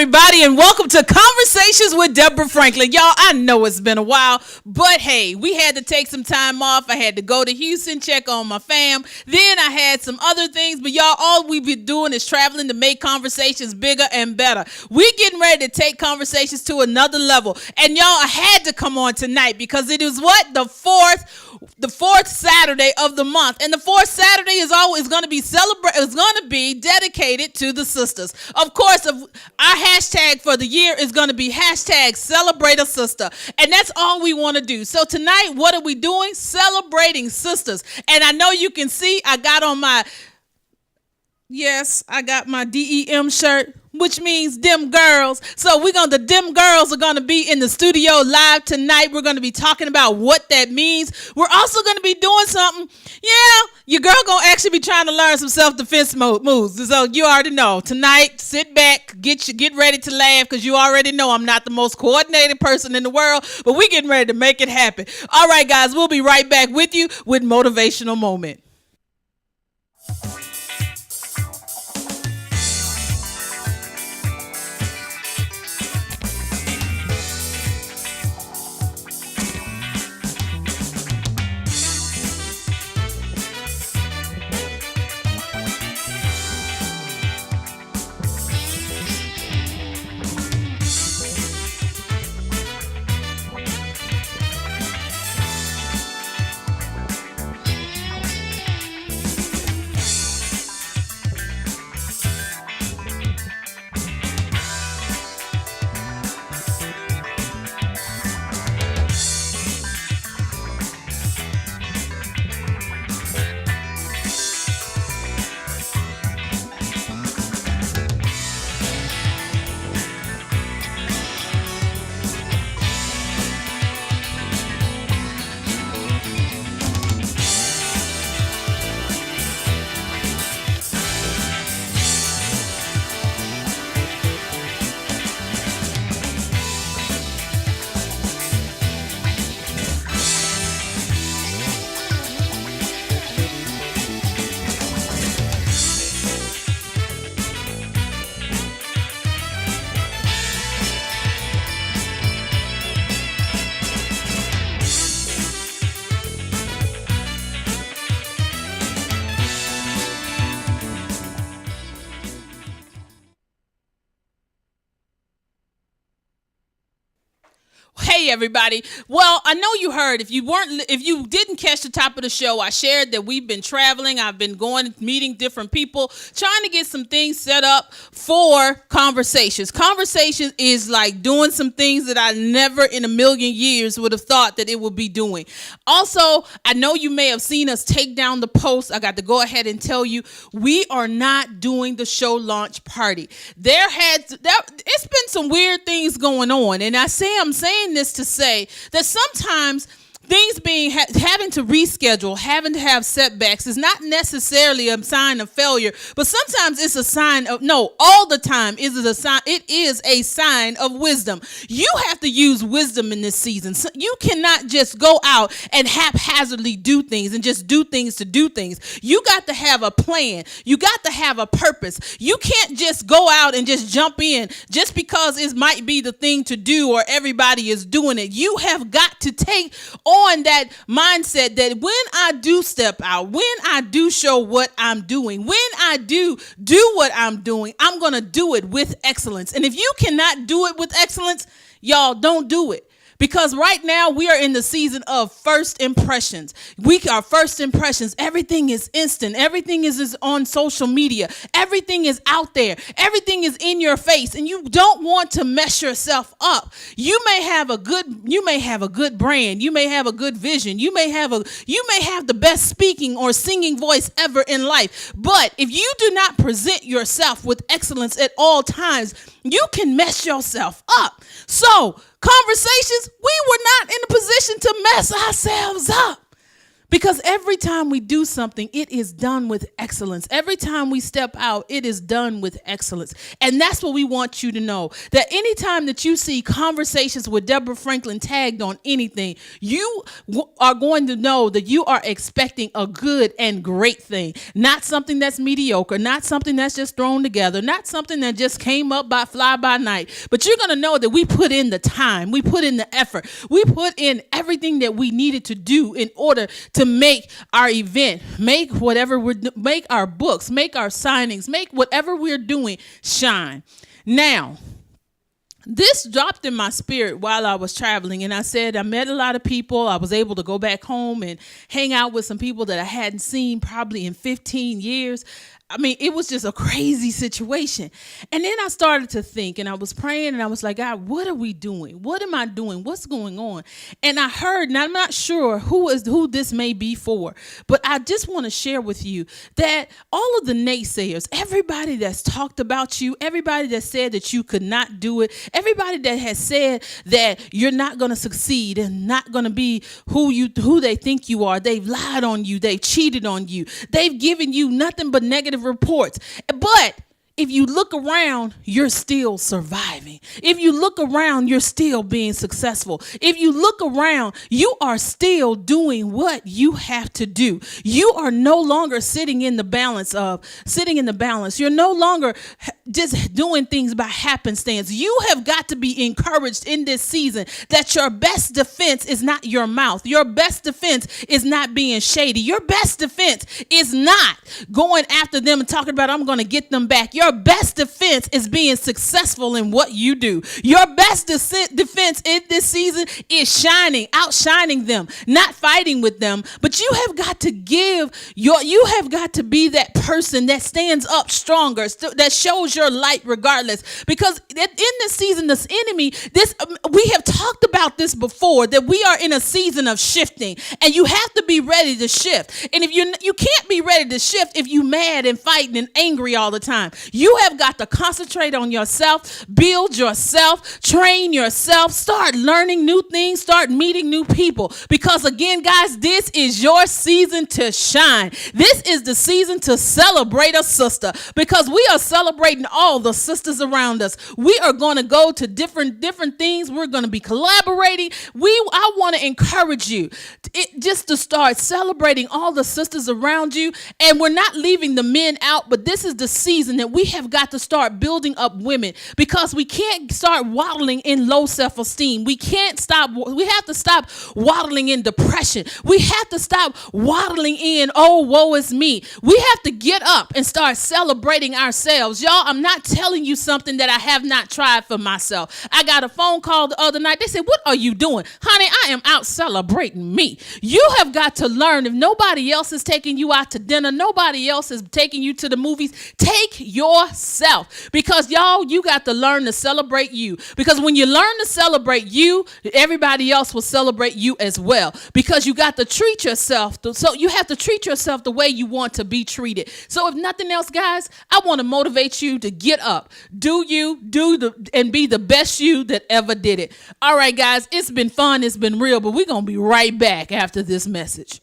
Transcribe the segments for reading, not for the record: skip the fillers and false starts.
everybody, and welcome to Conversations with Deborah Franklin. Y'all, I know it's been a while, but hey, we had to take some time off. I had to go to Houston, check on my fam. Then I had some other things, but y'all, all we've been doing is traveling to make conversations bigger and better. We're getting ready to take conversations to another level. And y'all, I had to come on tonight because it is what? The fourth Saturday of the month. And the fourth Saturday is always going to be dedicated to the sisters. Of course, our hashtag for the year is going to be hashtag celebrate a sister. And that's all we want to do. So tonight, what are we doing? Celebrating sisters. And I know you can see I got my DEM shirt, which means DEM Girls. So the DEM Girls are going to be in the studio live tonight. We're going to be talking about what that means. We're also going to be doing something. Yeah, your girl going to actually be trying to learn some self-defense moves. So you already know. Tonight, sit back, get ready to laugh, because you already know I'm not the most coordinated person in the world, but we're getting ready to make it happen. All right, guys, we'll be right back with you with Motivational Moment. Hey everybody. Well, I know you heard. If you didn't catch the top of the show, I shared that we've been traveling. I've been going, meeting different people, trying to get some things set up for conversations. Conversation is like doing some things that I never in a million years would have thought that it would be doing. Also, I know you may have seen us take down the post. I got to go ahead and tell you, we are not doing the show launch party. It's been some weird things going on, and I'm saying this to say that sometimes things having to reschedule, having to have setbacks is not necessarily a sign of failure, but sometimes it's a sign of, all the time it is a sign of wisdom. You have to use wisdom in this season. So you cannot just go out and haphazardly do things and just do things to do things. You got to have a plan. You got to have a purpose. You can't just go out and just jump in just because it might be the thing to do or everybody is doing it. You have got to take on that mindset that when I do step out, when I do show what I'm doing, when I do what I'm doing, I'm going to do it with excellence. And if you cannot do it with excellence, y'all, don't do it. Because right now we are in the season of first impressions. Our first impressions. Everything is instant. Everything is on social media. Everything is out there. Everything is in your face, and you don't want to mess yourself up. You may have a good brand. You may have a good vision. You may have the best speaking or singing voice ever in life. But if you do not present yourself with excellence at all times, you can mess yourself up. So, conversations, we were not in a position to mess ourselves up. Because every time we do something, it is done with excellence. Every time we step out, it is done with excellence. And that's what we want you to know. That anytime that you see conversations with Deborah Franklin tagged on anything, you are going to know that you are expecting a good and great thing. Not something that's mediocre, not something that's just thrown together, not something that just came up by fly by night. But you're going to know that we put in the time, we put in the effort, we put in everything that we needed to do in order to make our event, make make our books, make our signings, make whatever we're doing shine. Now, this dropped in my spirit while I was traveling, and I said I met a lot of people. I was able to go back home and hang out with some people that I hadn't seen probably in 15 years. I mean, it was just a crazy situation. And then I started to think, and I was praying, and I was like, God, what are we doing? What am I doing? What's going on? And I heard, and I'm not sure who this may be for, but I just want to share with you that all of the naysayers, everybody that's talked about you, everybody that said that you could not do it, everybody that has said that you're not going to succeed and not going to be who they think you are, they've lied on you, they've cheated on you, they've given you nothing but negative reports. But if you look around, you're still surviving. If you look around, you're still being successful. If you look around, you are still doing what you have to do. You are no longer sitting in the balance. You're no longer just doing things by happenstance. You have got to be encouraged in this season that your best defense is not your mouth. Your best defense is not being shady. Your best defense is not going after them and talking about, I'm going to get them back. Your best defense is being successful in what you do. Your best defense in this season is outshining them, not fighting with them. But you have got to you have got to be that person that stands up stronger, that shows your light regardless. Because in this season, this enemy, we have talked about this before, that we are in a season of shifting, and you have to be ready to shift. And if you can't be ready to shift if you mad and fighting and angry all the time. You have got to concentrate on yourself, build yourself, train yourself, start learning new things, start meeting new people. Because again, guys, this is your season to shine. This is the season to celebrate a sister, because we are celebrating all the sisters around us. We are going to go to different things. We're going to be collaborating. I want to encourage you just to start celebrating all the sisters around you. And we're not leaving the men out, but this is the season that we have got to start building up women, because we can't start waddling in low self-esteem. We have to stop waddling in depression. We have to stop waddling in, oh, woe is me. We have to get up and start celebrating ourselves. Y'all, I'm not telling you something that I have not tried for myself. I got a phone call the other night. They said, what are you doing? Honey, I am out celebrating me. You have got to learn, if nobody else is taking you out to dinner, nobody else is taking you to the movies, take yourself. Because y'all, you got to learn to celebrate you. Because when you learn to celebrate you, everybody else will celebrate you as well. Because you got to treat yourself. So you have to treat yourself the way you want to be treated. So if nothing else, guys, I want to motivate you to get up. And be the best you that ever did it. All right, guys, it's been fun. It's been real, but we're going to be right back after this message.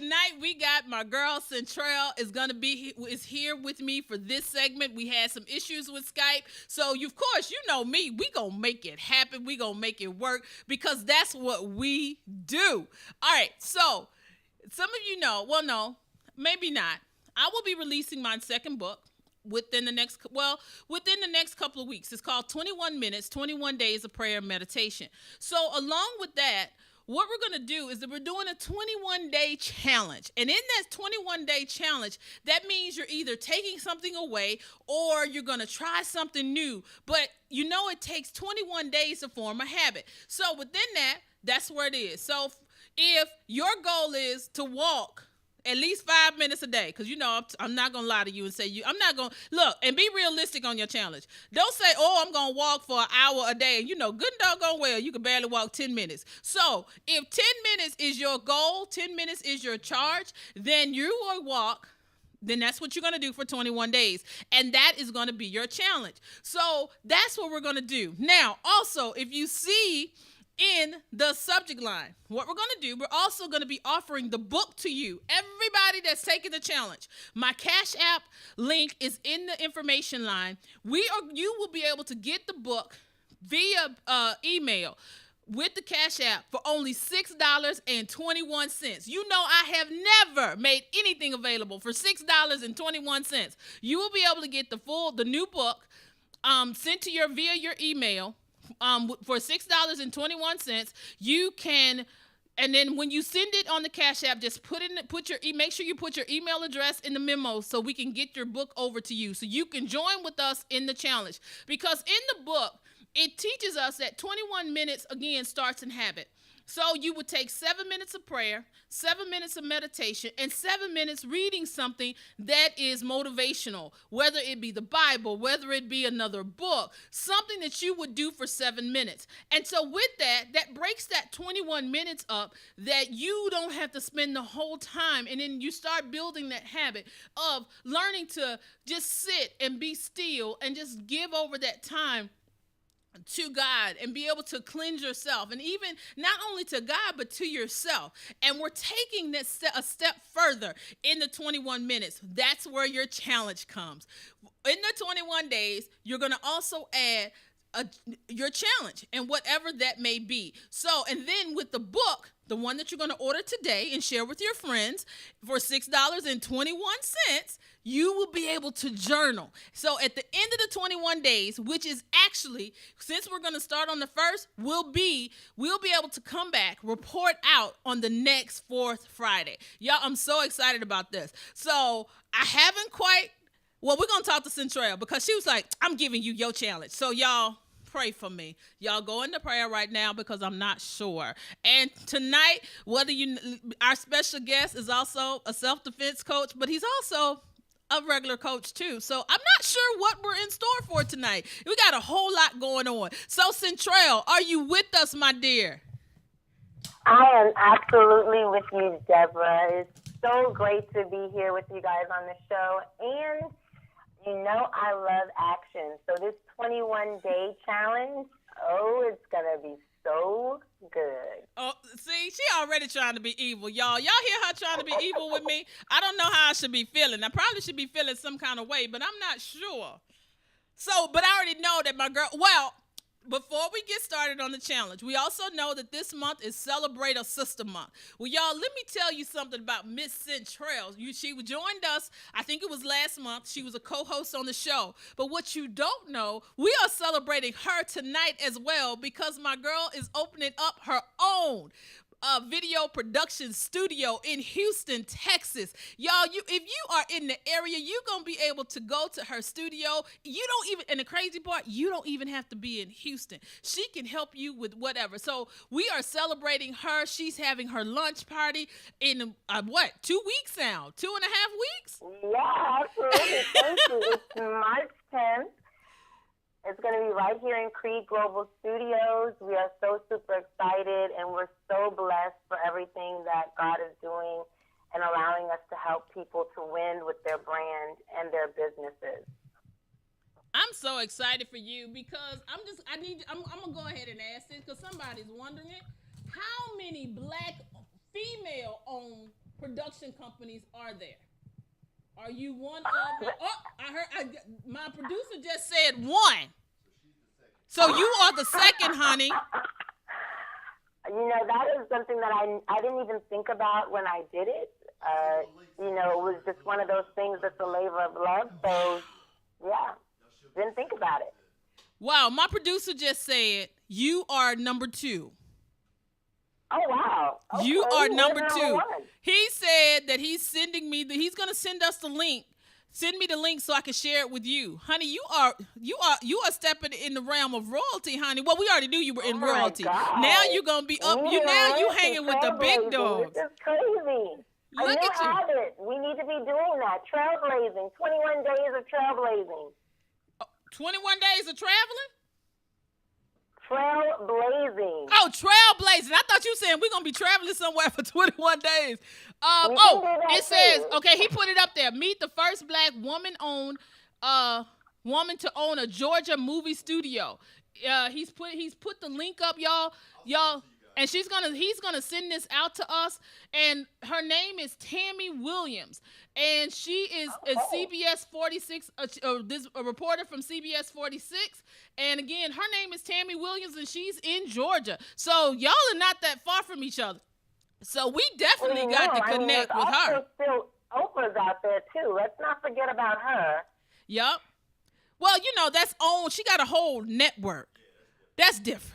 tonight we got my girl Centrell is here with me for this segment. We had some issues with Skype, so of course you know me. We gonna make it happen. We gonna make it work because that's what we do. All right. So some of you know. Well, no, maybe not. I will be releasing my second book within the next couple of weeks. It's called 21 Minutes, 21 Days of Prayer and Meditation. So along with that, what we're going to do is that we're doing a 21-day challenge. And in that 21-day challenge, that means you're either taking something away or you're going to try something new. But you know it takes 21 days to form a habit. So within that, that's where it is. So if your goal is to walk at least 5 minutes a day, because you know I'm not gonna lie to you and say I'm not gonna look and be realistic on your challenge. Don't say, oh, I'm gonna walk for an hour a day, and you know good and doggone well you can barely walk 10 minutes. So if 10 minutes is your goal, 10 minutes is your charge, then you will walk. Then that's what you're going to do for 21 days. And that is going to be your challenge. So that's what we're going to do. Now, also, if you see in the subject line, what we're going to do, we're also going to be offering the book to you. Everybody that's taking the challenge. My Cash App link is in the information line. You will be able to get the book via email with the Cash App for only $6.21. You know I have never made anything available for $6.21. You will be able to get the new book sent to you via your email for $6.21. You can, and then when you send it on the Cash App, just make sure you put your email address in the memo so we can get your book over to you, so you can join with us in the challenge. Because in the book, it teaches us that 21 minutes, again, starts in habit. So you would take 7 minutes of prayer, 7 minutes of meditation, and 7 minutes reading something that is motivational, whether it be the Bible, whether it be another book, something that you would do for 7 minutes. And so with that breaks that 21 minutes up, that you don't have to spend the whole time. And then you start building that habit of learning to just sit and be still and just give over that time to God and be able to cleanse yourself, and even not only to God but to yourself. And we're taking this a step further in the 21 minutes. That's where your challenge comes. In the 21 days, you're going to also add your challenge and whatever that may be. So, and then with the book, the one that you're going to order today and share with your friends for $6.21, you will be able to journal. So at the end of the 21 days, which is actually, since we're going to start on the 1st, we'll be able to come back, report out on the next 4th Friday. Y'all, I'm so excited about this. So I haven't quite, we're going to talk to Centrell because she was like, I'm giving you your challenge. So y'all, pray for me. Y'all go into prayer right now because I'm not sure. And tonight, our special guest is also a self-defense coach, but he's also a regular coach too. So I'm not sure what we're in store for tonight. We got a whole lot going on. So Centrell, are you with us, my dear? I am absolutely with you, Deborah. It's so great to be here with you guys on the show. And you know I love action. So this 21-day challenge, it's going to be so good. Oh, see, she already trying to be evil, y'all. Y'all hear her trying to be evil with me? I don't know how I should be feeling. I probably should be feeling some kind of way, but I'm not sure. So, but I already know that my girl, before we get started on the challenge, we also know that this month is Celebrate a Sister Month. Well, y'all, let me tell you something about Miss Centrell. She joined us, I think it was last month. She was a co-host on the show. But what you don't know, we are celebrating her tonight as well, because my girl is opening up her own video production studio in Houston, Texas. Y'all, if you are in the area, you're going to be able to go to her studio. And the crazy part, you don't even have to be in Houston. She can help you with whatever. So we are celebrating her. She's having her lunch party in 2 weeks now? 2.5 weeks? Yeah, absolutely. Thank you. It's March 10th. It's going to be right here in Creed Global Studios. We are so super excited, and we're so blessed for everything that God is doing and allowing us to help people to win with their brand and their businesses. I'm so excited for you because I'm going to go ahead and ask this because somebody's wondering it. How many Black female-owned production companies are there? Are you one of? Oh, I heard. My producer just said one. So you are the second, honey. You know, that is something that I didn't even think about when I did it. You know, it was just one of those things that's a labor of love. So, yeah, didn't think about it. Wow, my producer just said you are number 2. Oh, wow. Okay. You are number 2. One. He said that he's sending me he's going to send us the link. Send me the link so I can share it with you. Honey, you are stepping in the realm of royalty, honey. Well, we already knew you were in royalty. Now you're going to be up. You hanging with the big dogs. This is crazy. Look at you. Habit. We need to be doing that. Trailblazing. 21 days of trailblazing. 21 days of traveling? Trailblazing. Oh, trailblazing. I thought you were saying we're going to be traveling somewhere for 21 days. It says, okay, he put it up there. Meet the first black woman-owned woman to own a Georgia movie studio. He's put the link up, y'all. And he's gonna send this out to us. And her name is Tammy Williams, and she is a CBS 46, a reporter from CBS 46. And again, her name is Tammy Williams, and she's in Georgia. So y'all are not that far from each other. So we definitely got to connect with her. Also still Oprah's out there too. Let's not forget about her. Yup. Well, you know, that's own. She got a whole network. That's different.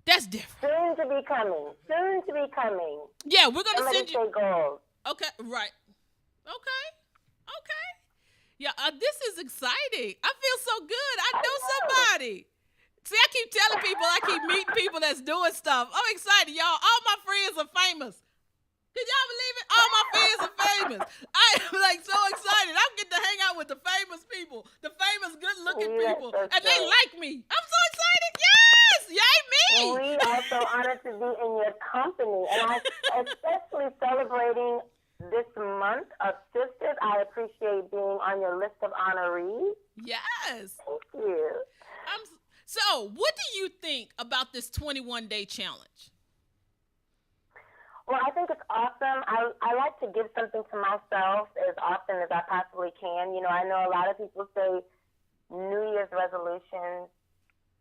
Soon to be coming. Yeah, we're gonna send you. Goals. Okay, right. Okay. Yeah, this is exciting. I feel so good. I know somebody. See, I keep telling people, I keep meeting people that's doing stuff. I'm excited, y'all. All my friends are famous. Can y'all believe it? All my friends are famous. I am like so excited. I get to hang out with the famous people, the famous, good-looking people, and they like me. I'm so excited. Yes, yay me. We are so honored to be in your company, and I especially celebrating this month of sisters. I appreciate being on your list of honorees. Yes. Thank you. So, what do you think about this 21-day challenge? Well, I think it's awesome. I like to give something to myself as often as I possibly can. You know, I know a lot of people say New Year's resolutions.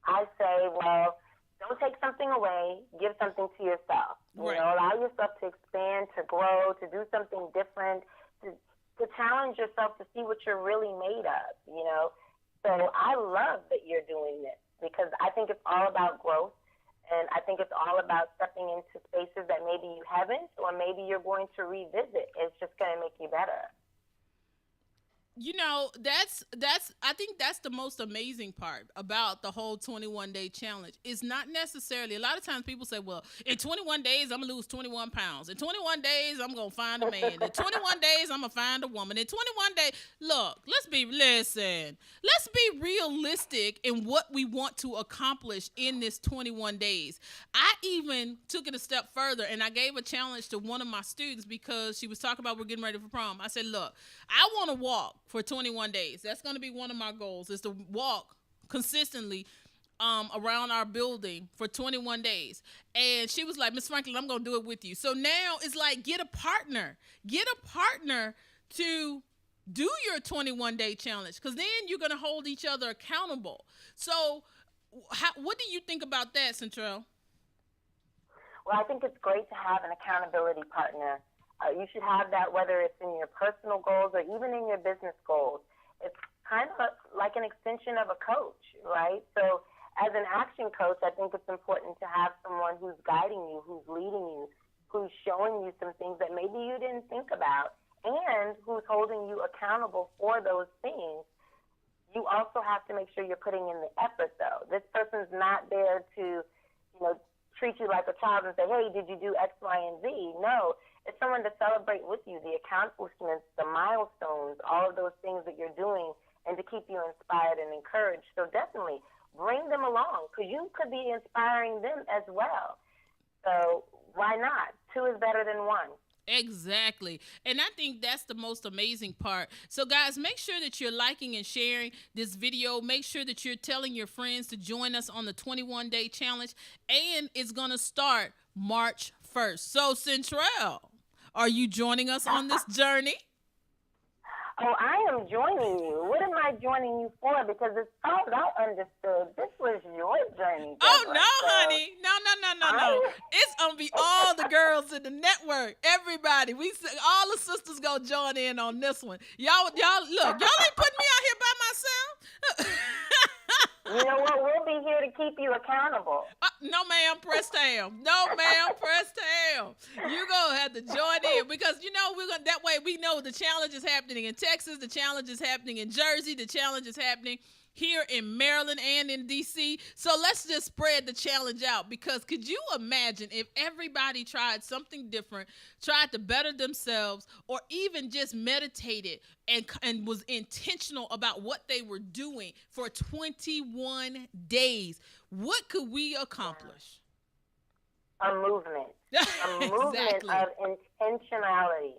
I say, well, don't take something away. Give something to yourself. Right. You know, allow yourself to expand, to grow, to do something different, to challenge yourself to see what you're really made of, you know. So I love that you're doing this because I think it's all about growth. And I think it's all about stepping into spaces that maybe you haven't, or maybe you're going to revisit. It's just going to make you better. You know, I think that's the most amazing part about the whole 21-day challenge. It's not necessarily, a lot of times people say, well, in 21 days, I'm going to lose 21 pounds. In 21 days, I'm going to find a man. In 21 days, I'm going to find a woman. In 21 days, look, let's be realistic in what we want to accomplish in this 21 days. I even took it a step further, and I gave a challenge to one of my students because she was talking about we're getting ready for prom. I said, look, I want to walk for 21 days. That's going to be one of my goals, is to walk consistently around our building for 21 days. And she was like, Miss Franklin, I'm going to do it with you. So now it's like, get a partner to do your 21-day challenge, because then you're going to hold each other accountable. So what do you think about that, Centrell? Well, I think it's great to have an accountability partner. You should have that whether it's in your personal goals or even in your business goals. It's kind of like an extension of a coach, right? So as an action coach, I think it's important to have someone who's guiding you, who's leading you, who's showing you some things that maybe you didn't think about, and who's holding you accountable for those things. You also have to make sure you're putting in the effort, though. This person's not there to, treat you like a child and say, hey, did you do X, Y, and Z? No. It's someone to celebrate with you, the accomplishments, the milestones, all of those things that you're doing, and to keep you inspired and encouraged. So definitely bring them along, because you could be inspiring them as well. So why not? 2 is better than 1. Exactly. And I think that's the most amazing part. So guys, make sure that you're liking and sharing this video. Make sure that you're telling your friends to join us on the 21-day challenge. And it's going to start March 1st. So Centrell, Are you joining us on this journey? Oh, I am joining you. What am I joining you for? Because as far as I understood, this was your journey, Deborah. Oh, no, So honey. No. It's going to be all the girls in the network. Everybody. All the sisters going to join in on this one. Y'all, look, y'all ain't putting me out here by myself. You know what? We'll be here to keep you accountable. No, ma'am, press down. No, ma'am, press down. You're going to have to join in because, that way we know the challenge is happening in Texas, the challenge is happening in Jersey, the challenge is happening here in Maryland and in D.C. So let's just spread the challenge out because could you imagine if everybody tried something different, tried to better themselves, or even just meditated and was intentional about what they were doing for 21 days? What could we accomplish? A movement. A movement Exactly. of intentionality.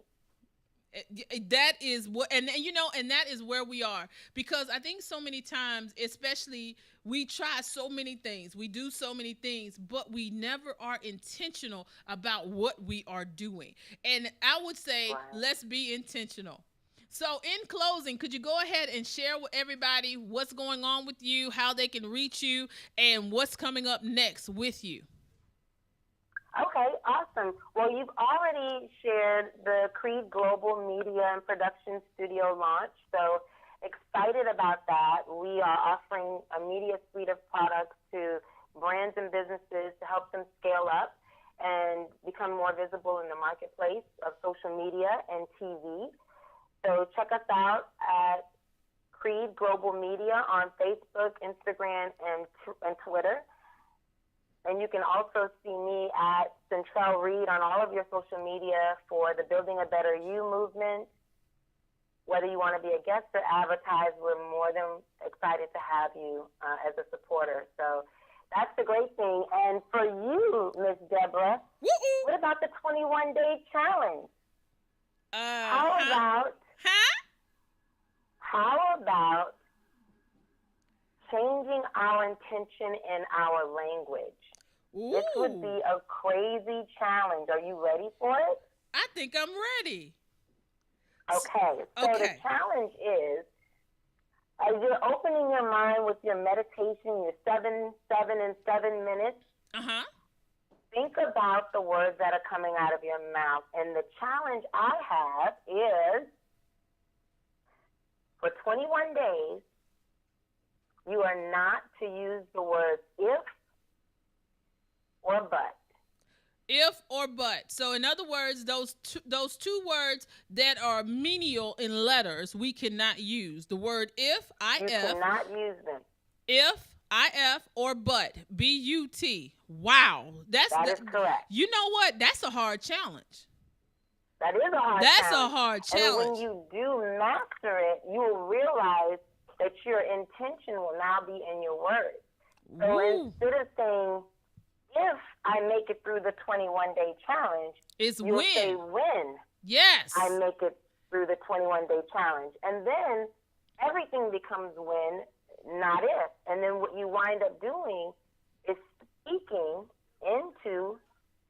That is what, and that is where we are, because I think so many times, especially, we try so many things, we do so many things, but we never are intentional about what we are doing. And I would say, let's be intentional. So in closing, could you go ahead and share with everybody what's going on with you, how they can reach you, and what's coming up next with you? Okay, awesome. Well, you've already shared the Creed Global Media and Production Studio launch, so excited about that. We are offering a media suite of products to brands and businesses to help them scale up and become more visible in the marketplace of social media and TV. So check us out at Creed Global Media on Facebook, Instagram, and Twitter. And you can also see me at Centrell Reed on all of your social media for the Building a Better You movement. Whether you want to be a guest or advertise, we're more than excited to have you as a supporter. So that's the great thing. And for you, Miss Deborah, what about the 21-day challenge? How about changing our intention in our language? Ooh. This would be a crazy challenge. Are you ready for it? I think I'm ready. Okay. So the challenge is, as you're opening your mind with your meditation, your 7 minutes, think about the words that are coming out of your mouth. And the challenge I have is, for 21 days, you are not to use the words if or but. If or but. So in other words, those two words that are menial in letters, we cannot use. The word if, I-F. You cannot use them. If, I-F, or but, B-U-T. Wow. That is correct. You know what? That's a hard challenge. That is a hard challenge. That's a hard challenge. And when you do master it, you will realize that your intention will now be in your words. So instead of saying, if I make it through the 21-day challenge, you'll say when I make it through the 21-day challenge. And then everything becomes when, not if. And then what you wind up doing is speaking into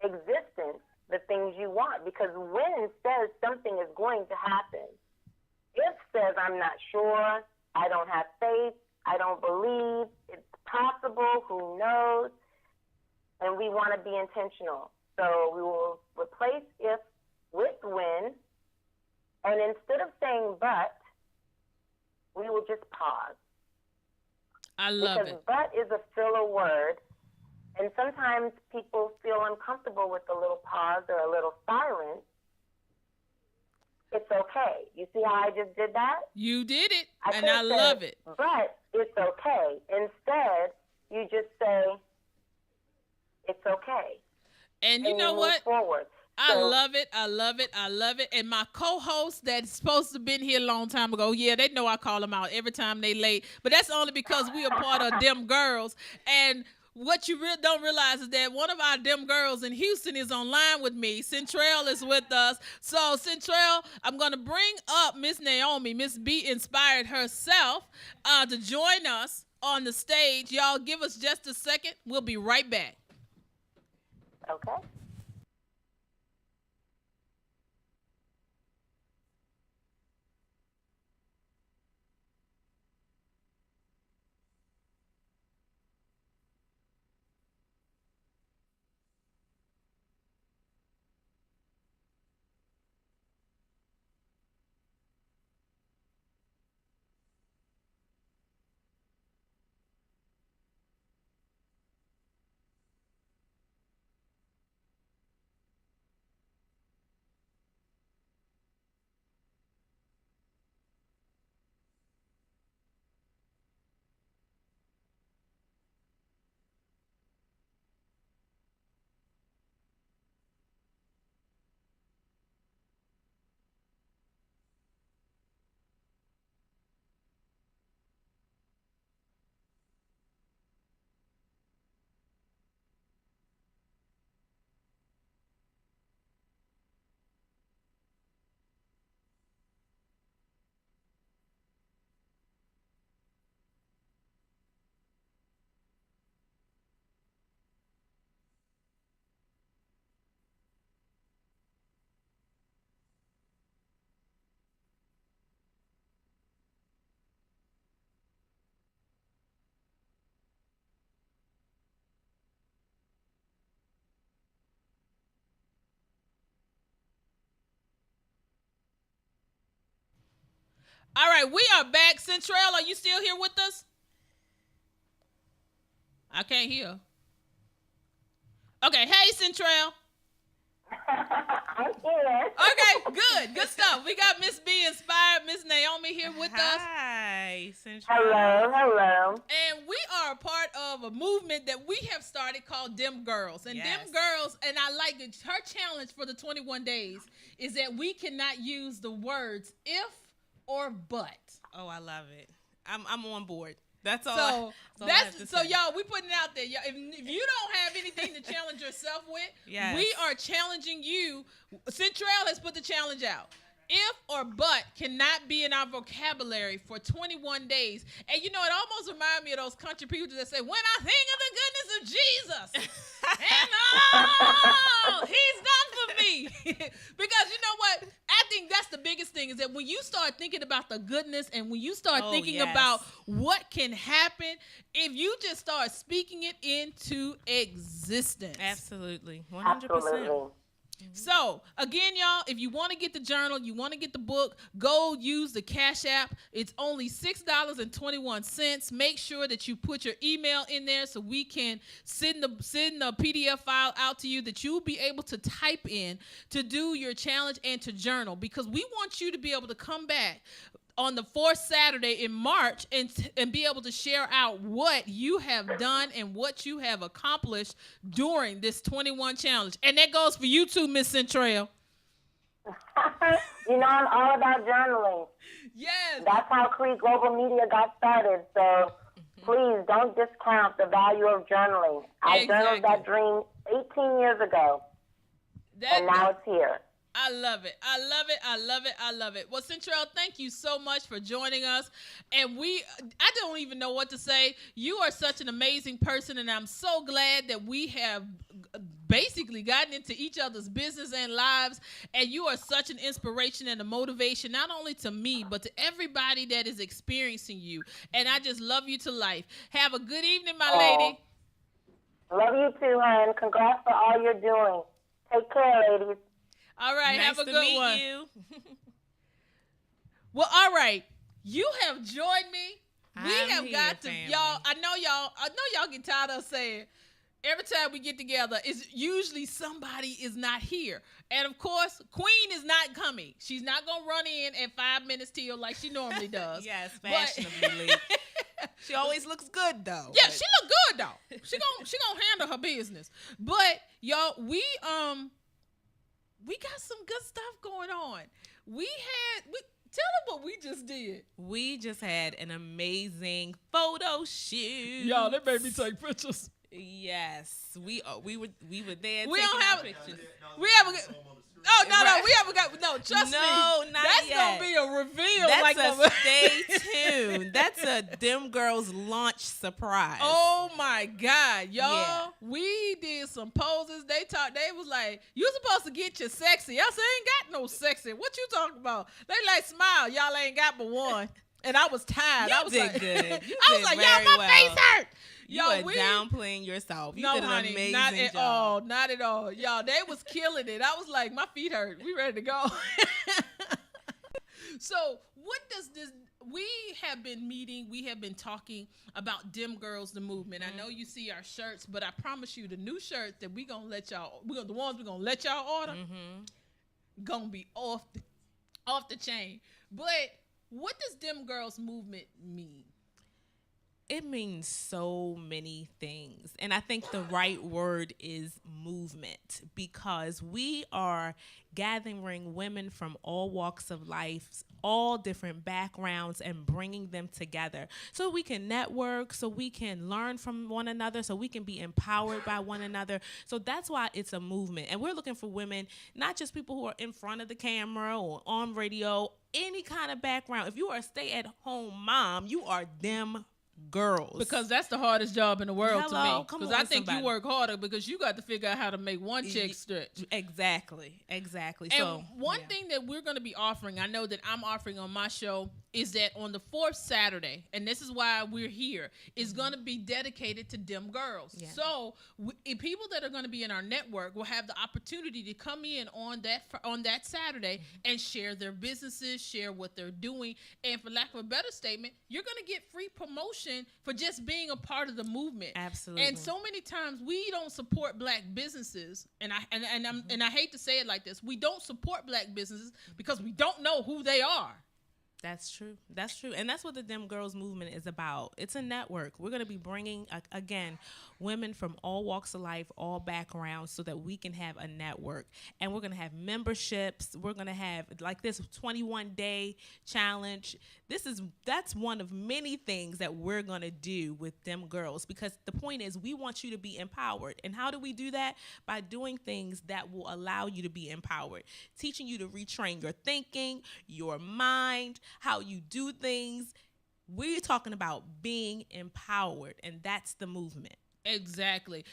existence the things you want. Because when says something is going to happen. If says I'm not sure, I don't have faith, I don't believe, it's possible, who knows? And we want to be intentional. So we will replace if with when, and instead of saying but, we will just pause. I love it. Because but is a filler word, and sometimes people feel uncomfortable with a little pause or a little silence. It's okay. You see how I just did that? You did it, and I love it. But it's okay. Instead, you just say, it's okay. And you know what? Forward. I love it. I love it. I love it. And my co-host that's supposed to have been here a long time ago, they know I call them out every time they late. But that's only because we are part of DEM Girls. And what you don't realize is that one of our DEM Girls in Houston is online with me. Centrell is with us. So, Centrell, I'm going to bring up Miss Naomi, Miss B Inspired herself, to join us on the stage. Y'all give us just a second. We'll be right back. Okay. All right, we are back. Centrell, are you still here with us? I can't hear. Okay, hey, Centrell. I'm here. Okay, good stuff. We got Miss B Inspired, Miss Naomi here with us. Hi, Central. Hello. And we are a part of a movement that we have started called DEM Girls. And Yes. DEM Girls, and I like it, her challenge for the 21 days is that we cannot use the words if or but. Oh, I love it. I'm on board. That's all. So y'all, we putting it out there. Y'all, if you don't have anything to challenge yourself with, Yes. we are challenging you. Centrell has put the challenge out. If or but cannot be in our vocabulary for 21 days. And you know, it almost reminds me of those country people that say, when I think of the goodness of Jesus and all he's done for me. Because you know what? I think that's the biggest thing is that when you start thinking about the goodness and when you start thinking about what can happen, if you just start speaking it into existence. Absolutely. 100%. Absolutely. So, again, y'all, if you want to get the journal, you want to get the book, go use the Cash App. It's only $6.21. Make sure that you put your email in there so we can send the PDF file out to you that you'll be able to type in to do your challenge and to journal, because we want you to be able to come back on the fourth Saturday in March and be able to share out what you have done and what you have accomplished during this 21 challenge. And that goes for you too, Miss Centrell. You know, I'm all about journaling. Yes. That's how Creed Global Media got started. So please don't discount the value of journaling. I journaled that dream 18 years ago, and now it's here. I love it. I love it. I love it. I love it. Well, Centrell, thank you so much for joining us. And I don't even know what to say. You are such an amazing person, and I'm so glad that we have basically gotten into each other's business and lives. And you are such an inspiration and a motivation, not only to me, but to everybody that is experiencing you. And I just love you to life. Have a good evening, my lady. Love you too, hon. Congrats for all you're doing. Take care, ladies. All right, Nice have a to good meet one. you. Well, all right. You have joined me. We I'm have here, got to, family. y'all. I know y'all get tired of saying every time we get together, it's usually somebody is not here. And of course, Queen is not coming. She's not gonna run in at 5 minutes till like she normally does. Yes, But- fashionably late. She always looks good though. Yeah, but- she look good though. She gonna handle her business. But y'all, we got some good stuff going on. Tell them what we just did. We just had an amazing photo shoot. Y'all, they made me take pictures. Yes, we were there. We taking don't our have. pictures. We haven't. Oh no, Right. we haven't got. No, trust me. No, not That's yet. gonna be a reveal. That's like a stay tuned. That's a DEM Girls launch surprise. Oh my God, y'all! Yeah. We did some poses. They was like, "You supposed to get your sexy." I said, "Ain't got no sexy. What you talking about?" They like, "Smile, y'all ain't got but one." And I was tired. You I was did like, good. You I was did like, very "Y'all, my well. face hurt." You Yo, were downplaying yourself. You no, did an honey, amazing not at job. all. Not at all. Y'all, they was killing it. I was like, my feet hurt. We ready to go. So what does this, we have been meeting, we have been talking about DEM Girls, the movement. I know you see our shirts, but I promise you the new shirts that we gonna let y'all, the ones we're gonna let y'all order, gonna be off the chain. But what does DEM Girls movement mean? It means so many things. And I think the right word is movement, because we are gathering women from all walks of life, all different backgrounds, and bringing them together so we can network, so we can learn from one another, so we can be empowered by one another. So that's why it's a movement. And we're looking for women, not just people who are in front of the camera or on radio, any kind of background. If you are a stay-at-home mom, you are DEM Girls. Because that's the hardest job in the world to me. Come Because on, I think somebody. you work harder because you got to figure out how to make one check stretch. Exactly. And So one thing that we're going to be offering, I know that I'm offering on my show, is that on the fourth Saturday, and this is why we're here, is going to be dedicated to DEM Girls. Yeah. So people that are going to be in our network will have the opportunity to come in on that Saturday and share their businesses, share what they're doing, and for lack of a better statement, you're going to get free promotion for just being a part of the movement. Absolutely. And so many times we don't support black businesses, and I hate to say it like this, we don't support black businesses because we don't know who they are. That's true. And that's what the DEM Girls movement is about. It's a network. We're going to be bringing, again, women from all walks of life, all backgrounds, so that we can have a network. And we're going to have memberships. We're going to have, like, this 21-day challenge. That's one of many things that we're going to do with DEM Girls, because the point is we want you to be empowered. And how do we do that? By doing things that will allow you to be empowered, teaching you to retrain your thinking, your mind, how you do things. We're talking about being empowered, and that's the movement. Exactly.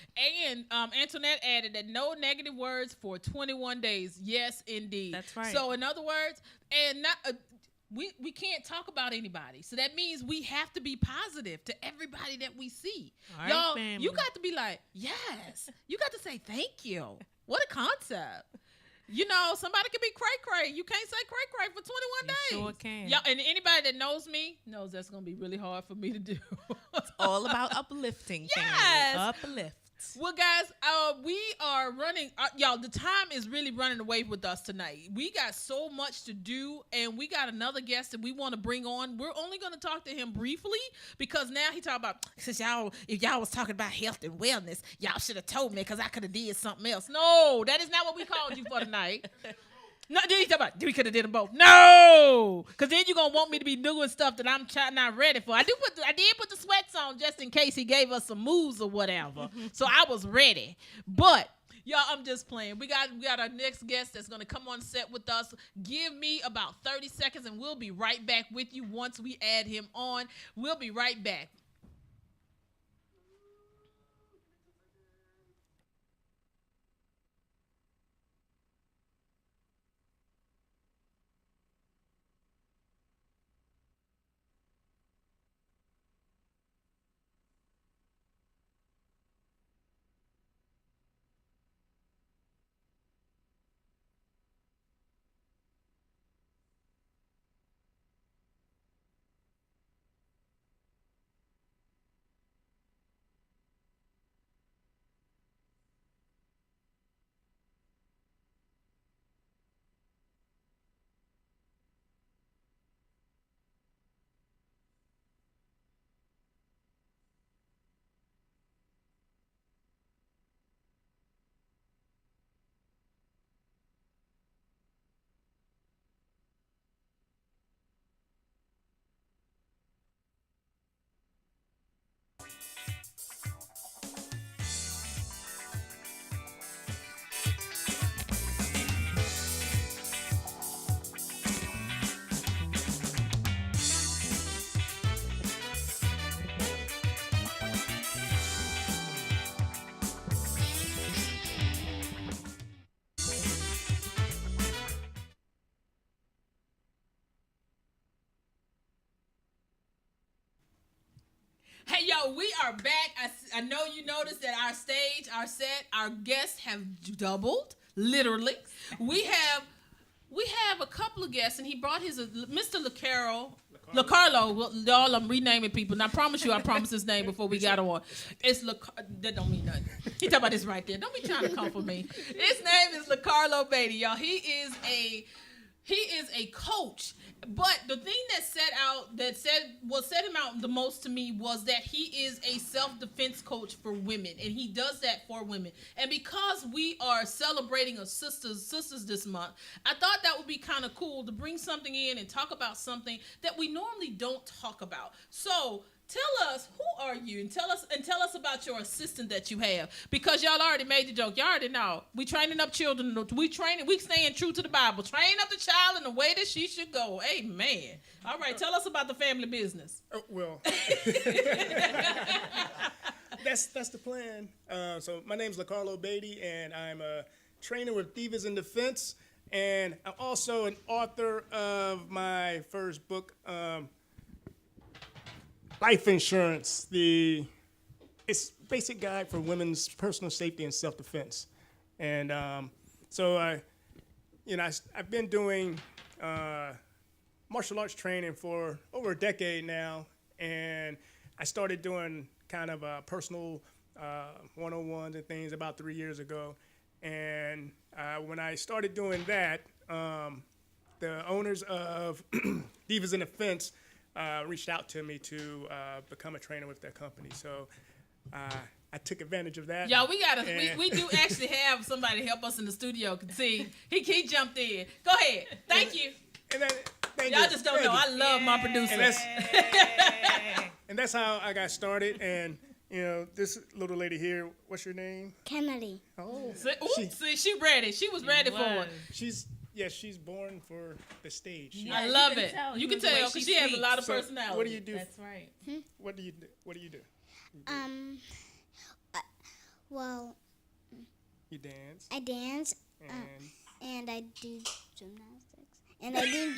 And Antoinette added that no negative words for 21 days. Yes, indeed. That's right. So in other words, and not we can't talk about anybody. So that means we have to be positive to everybody that we see. All right, y'all, family. you got to be like, yes. You got to say thank you. What a concept. You know, somebody can be cray-cray. You can't say cray-cray for 21 days. Sure can. Y'all, and anybody that knows me knows that's going to be really hard for me to do. It's all about uplifting. Yes. Family. Uplift. Well, guys, we are running. Y'all, the time is really running away with us tonight. We got so much to do, and we got another guest that we want to bring on. We're only going to talk to him briefly because now he talking about, if y'all was talking about health and wellness, y'all should have told me because I could have did something else. No, that is not what we called you for tonight. No, did he talk about? We could have did them both. No, because then you're gonna want me to be doing stuff that I'm not ready for. I did put the sweats on just in case he gave us some moves or whatever. So I was ready. But y'all, I'm just playing. We got our next guest that's gonna come on set with us. Give me about 30 seconds, and we'll be right back with you once we add him on. We'll be right back. Hey, yo, we are back. I know you noticed that our stage, our set, our guests have doubled, literally. We have a couple of guests, and he brought his Mr. Lecarlo. Well, y'all, I'm renaming people. And I promise his name before we got on. It's that don't mean nothing. He talking about this right there. Don't be trying to come for me. His name is Lecarlo Beaty, y'all. He is a coach. But the thing that set him out the most to me was that he is a self-defense coach for women, and he does that for women. And because we are celebrating a sisters this month, I thought that would be kind of cool to bring something in and talk about something that we normally don't talk about. So tell us, who are you? And tell us about your assistant that you have. Because y'all already made the joke. Y'all already know. We training up children. We staying true to the Bible. Train up the child in the way that she should go. Amen. All right, tell us about the family business. Well, that's the plan. So my name's Lecarlo Beaty, and I'm a trainer with Divas in Defense, and I'm also an author of my first book, Life Insurance. It's basic guide for women's personal safety and self-defense. And I've been doing martial arts training for over a decade now, and I started doing kind of personal one-on-ones and things about 3 years ago. And when I started doing that, the owners of Divas in Defense reached out to me to become a trainer with their company. So I took advantage of that. Y'all, we do actually have somebody help us in the studio. See, he jumped in. Go ahead. Thank you. Thank Y'all you. just don't know. I love my producers. And that's how I got started. And this little lady here, what's your name? Kennedy. Oh, See, she ready. She was ready for it. she's born for the stage. Yeah, I love you can it. tell You from can the way tell because she has a lot of So, personality. what do you do? That's right. What do you do? What do you do? Well, You dance. I dance And and I do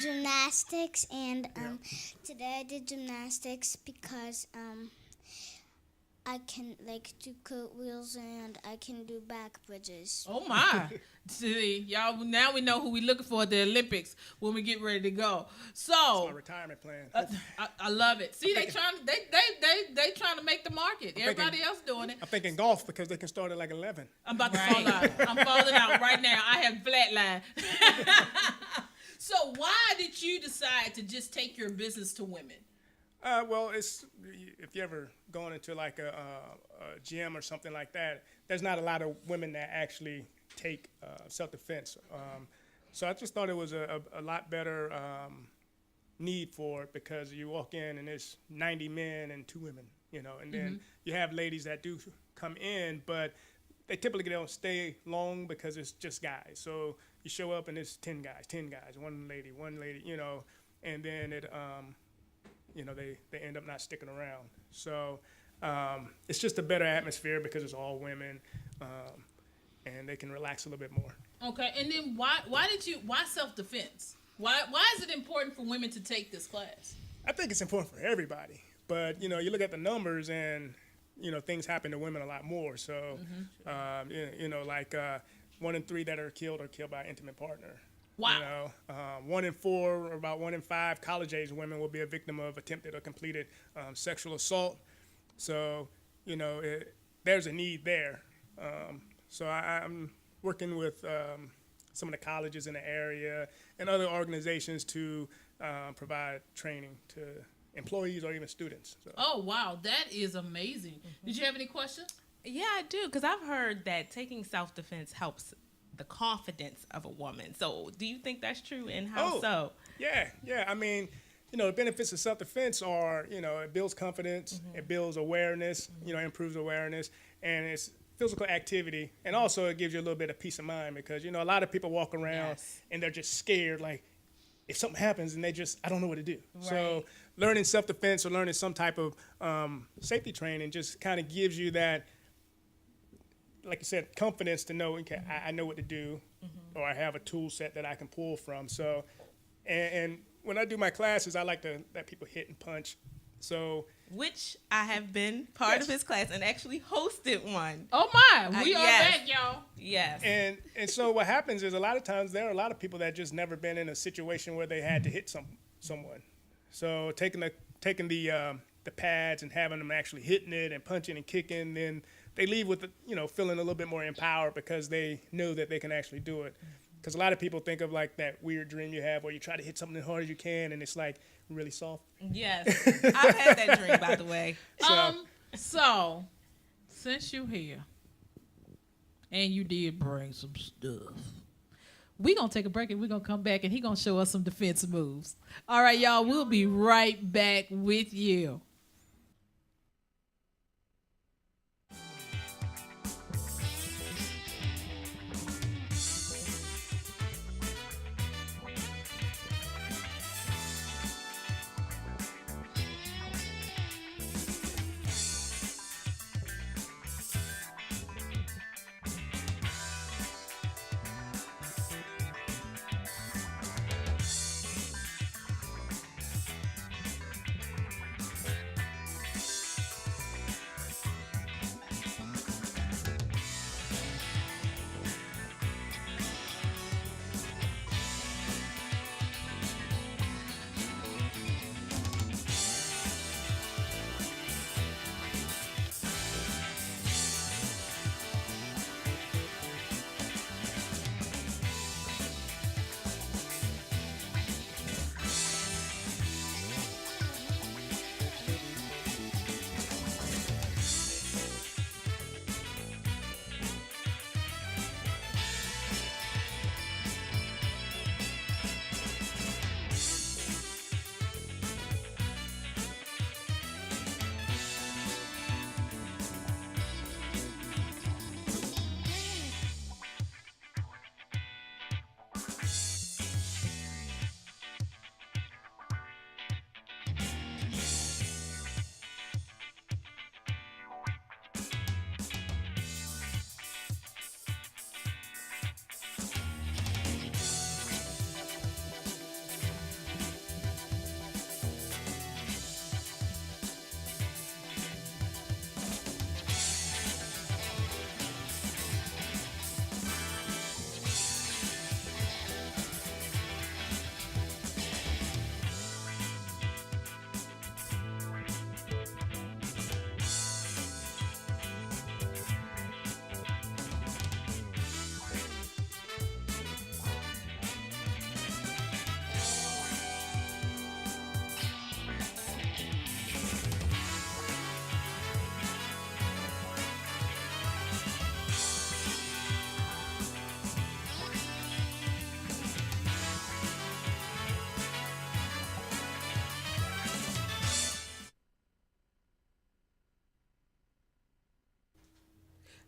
gymnastics. And today I did gymnastics because I can do cartwheels and I can do back bridges. Oh my! See, y'all. Now we know who we looking for at the Olympics when we get ready to go. it's my So retirement plan. I love it. See, they trying to make the market. Everybody else doing it. I'm thinking golf because they can start at like 11. I'm about to fall out. I'm falling out right now. I have flatline. So why did you decide to just take your business to women? Well, if you ever gone into like a gym or something like that, there's not a lot of women that actually take self-defense. So I just thought it was a lot better need for it because you walk in and there's 90 men and 2 women, and then you have ladies that do come in, but they typically don't stay long because it's just guys. So you show up and it's 10 guys, one lady, and then it they end up not sticking around. So it's just a better atmosphere because it's all women, and they can relax a little bit more. Okay, and then why self-defense? Why is it important for women to take this class? I think it's important for everybody, but you look at the numbers and things happen to women a lot more. So 1 in 3 that are killed by an intimate partner. Wow. 1 in 4, or about 1 in 5 college-age women will be a victim of attempted or completed sexual assault. So, there's a need there. So I'm working with some of the colleges in the area and other organizations to provide training to employees or even students. So. Oh, wow. That is amazing. Did you have any questions? Yeah, I do, because I've heard that taking self-defense helps the confidence of a woman. So do you think that's true, and how so? Yeah. I mean, the benefits of self-defense are, it builds confidence, it builds awareness, improves awareness, and it's physical activity. And also it gives you a little bit of peace of mind because, a lot of people walk around and they're just scared, like if something happens and I don't know what to do. Right. So learning self-defense or learning some type of safety training just kind of gives you that, like I said, confidence to know, okay, I know what to do, or I have a tool set that I can pull from. So, and when I do my classes, I like to let people hit and punch. So, which I have been part of his class and actually hosted one. Oh my, we are yes. back, y'all. Yes. And so what happens is a lot of times there are a lot of people that just never been in a situation where they had to hit someone. So taking the pads and having them actually hitting it and punching and kicking, then they leave with feeling a little bit more empowered because they know that they can actually do it. Because a lot of people think of like that weird dream you have where you try to hit something as hard as you can and it's like really soft. Yes, I've had that dream, by the way. So since you're here and you did bring some stuff, we're going to take a break and we're going to come back and he's going to show us some defensive moves. All right, y'all, we'll be right back with you.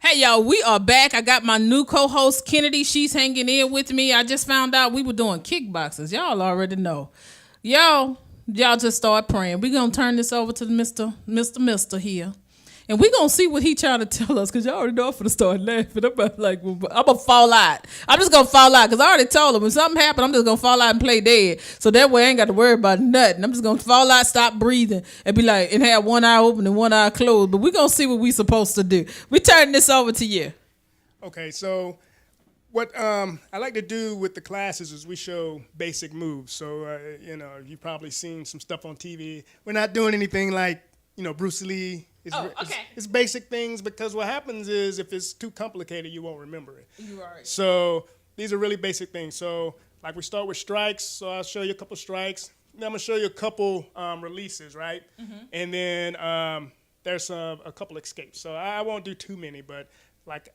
Hey y'all, we are back. I got my new co-host Kennedy. She's hanging in with me. I just found out we were doing kickboxers. Y'all already know. Y'all just start praying. We're gonna turn this over to Mr. here. And we're going to see what he trying to tell us, because y'all already know I'm going to start laughing. I'm like, I'm going to fall out. I'm just going to fall out, because I already told him when something happened, I'm just going to fall out and play dead. So that way I ain't got to worry about nothing. I'm just going to fall out, stop breathing, and be like, and have one eye open and one eye closed. But we're going to see what we supposed to do. We turn this over to you. Okay, so what I like to do with the classes is we show basic moves. So, you've probably seen some stuff on TV. We're not doing anything like, Bruce Lee. It's basic things, because what happens is if it's too complicated, you won't remember it. You're right. So these are really basic things. So like we start with strikes. So I'll show you a couple strikes. Then I'm going to show you a couple releases, right? Mm-hmm. And then there's a couple escapes. So I won't do too many, but like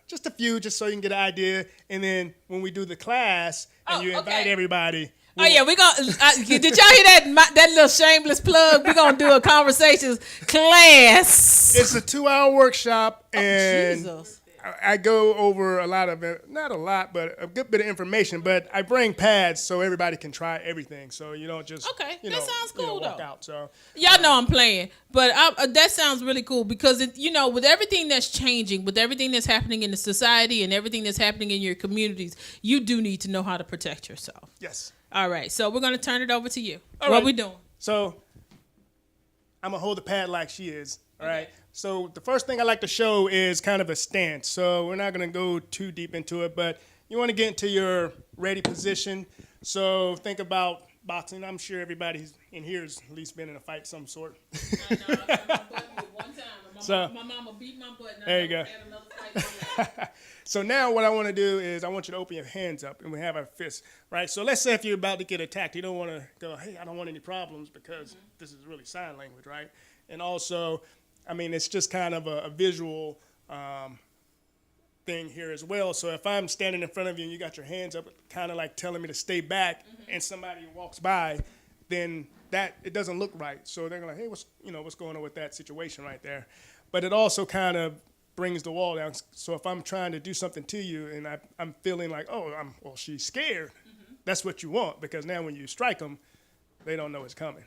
just a few, just so you can get an idea. And then when we do the class and you invite everybody. Oh yeah, we gonna. Did y'all hear that? That little shameless plug. We're gonna do a conversations class. It's a 2-hour workshop, and Jesus. I go over a lot of it. Not a lot, but a good bit of information. But I bring pads so everybody can try everything. So you don't just that sounds cool walk though. out. So y'all know I'm playing, but that sounds really cool, because with everything that's changing, with everything that's happening in the society and everything that's happening in your communities, you do need to know how to protect yourself. Yes. All right, so we're going to turn it over to you. All what right. we doing? So I'm going to hold the pad like she is, all right? So the first thing I like to show is kind of a stance. So we're not going to go too deep into it, but you want to get into your ready position. So think about boxing. I'm sure everybody in here has at least been in a fight of some sort. I know. I got my butt one time. My mama beat my butt, and there you go. had another fight. So now what I want to do is I want you to open your hands up, and we have our fists, right? So let's say if you're about to get attacked, you don't want to go, hey, I don't want any problems, because this is really sign language, right? And also, it's just kind of a visual thing here as well. So if I'm standing in front of you and you got your hands up, kind of like telling me to stay back, and somebody walks by, then it doesn't look right. So they're like, hey, what's going on with that situation right there? But it also kind of brings the wall down. So if I'm trying to do something to you and I'm feeling like, she's scared, that's what you want, because now when you strike them, they don't know it's coming.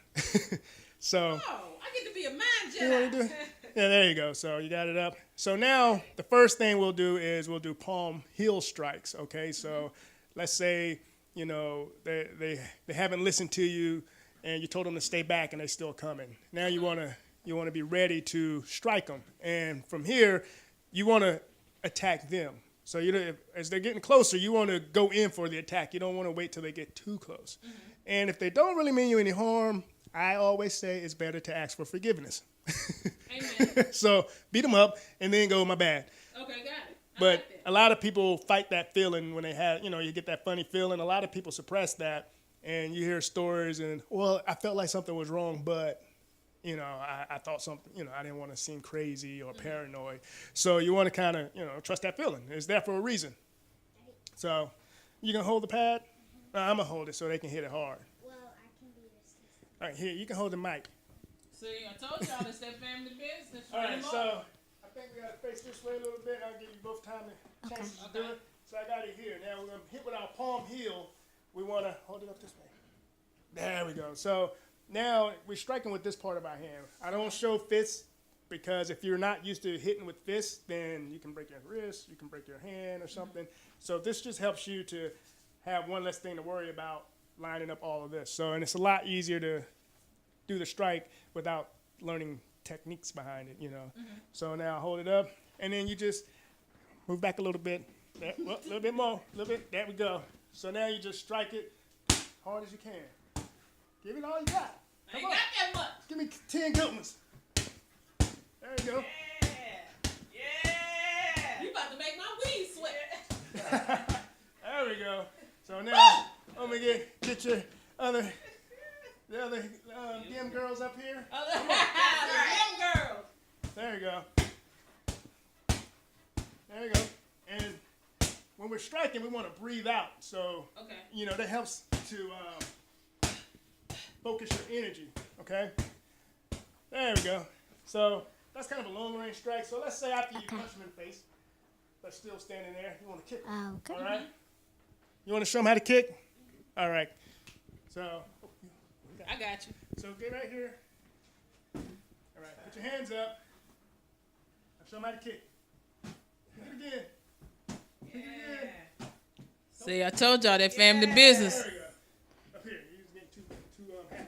So. Oh, I get to be a mind Jedi. You want to do it? Yeah, there you go. So you got it up. So now the first thing we'll do is we'll do palm heel strikes. Okay, so let's say they haven't listened to you and you told them to stay back and they're still coming. Now you want to be ready to strike them, and from here you want to attack them. So as they're getting closer, you want to go in for the attack. You don't want to wait till they get too close. And if they don't really mean you any harm, I always say it's better to ask for forgiveness. Amen. So beat them up and then go, my bad. Okay, got it. But a lot of people fight that feeling when they have, you get that funny feeling. A lot of people suppress that, and you hear stories and, I felt like something was wrong, but, I thought something, I didn't want to seem crazy or paranoid. So you want to kind of, trust that feeling. It's there for a reason. So you going to hold the pad? I'm going to hold it so they can hit it hard. Well, I can do this. All right, here, you can hold the mic. See, I told y'all it's that family business. All right, so I think we got to face this way a little bit. I'll give you both time to chances to do it. So I got it here. Now we're going to hit with our palm heel. We want to hold it up this way. There we go. So now we're striking with this part of our hand. I don't show fists, because if you're not used to hitting with fists, then you can break your wrist, you can break your hand or something. So this just helps you to have one less thing to worry about lining up all of this. So, and it's a lot easier to do the strike without learning techniques behind it, So now hold it up, and then you just move back a little bit. A little bit more, a little bit. There we go. So now you just strike it hard as you can. Give it all you got. I ain't got that much. Give me 10 good ones. There you go. Yeah. You about to make my weed sweat. There we go. So now I'm gonna get your the other DEM girls up here. DEM Girls. There you go. There you go. And when we're striking, we want to breathe out. So that helps to focus your energy. Okay. There we go. So that's kind of a long range strike. So let's say after you punch him in the face, but still standing there, you want to kick him. Okay. All right? You want to show him how to kick? All right. So, I got you. so get right here. All right. Put your hands up. Now show him how to kick. Kick it again. Kick it again. See, I told y'all that family business. There we go. Up here. You're just getting too happy.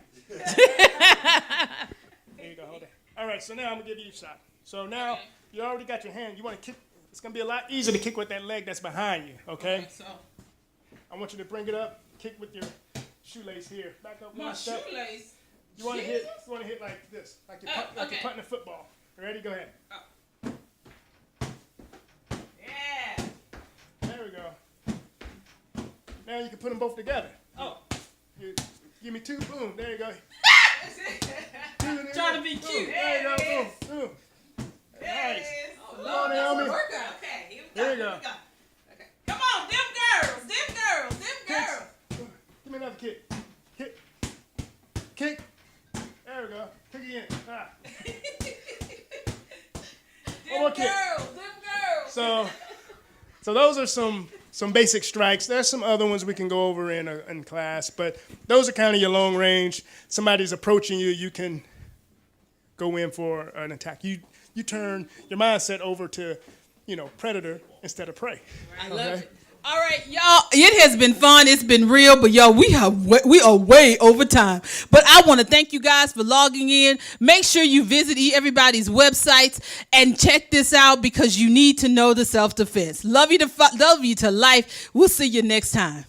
There you go. Hold it. All right. So now I'm gonna give you a shot. So now you already got your hand. You want to kick. It's gonna be a lot easier to kick with that leg that's behind you. Okay. So I want you to bring it up. Kick with your shoelace here. Back up my one step. shoelace. You want to hit. You want to hit like this, like you're, like okay. you're punting a football. You ready? Go ahead. Yeah. There we go. Now you can put them both together. Oh. You, give me two. Boom. There you go. Trying to be cute. There you go. Boom. Boom. Nice. Oh, Come on, Naomi. workout. Okay, here we go. There you go. Okay. Come on, them girls. Give me another kick. Kick. Kick. There we go. Kick again. Ah. One more kick. Them girls. So those are some basic strikes. There's some other ones we can go over in class, but those are kind of your long range. Somebody's approaching you, you can go in for an attack. You turn your mindset over to, predator instead of prey. I love it. All right, y'all. It has been fun. It's been real, but y'all, we are way over time. But I want to thank you guys for logging in. Make sure you visit everybody's websites and check this out because you need to know the self-defense. Love you to life. We'll see you next time.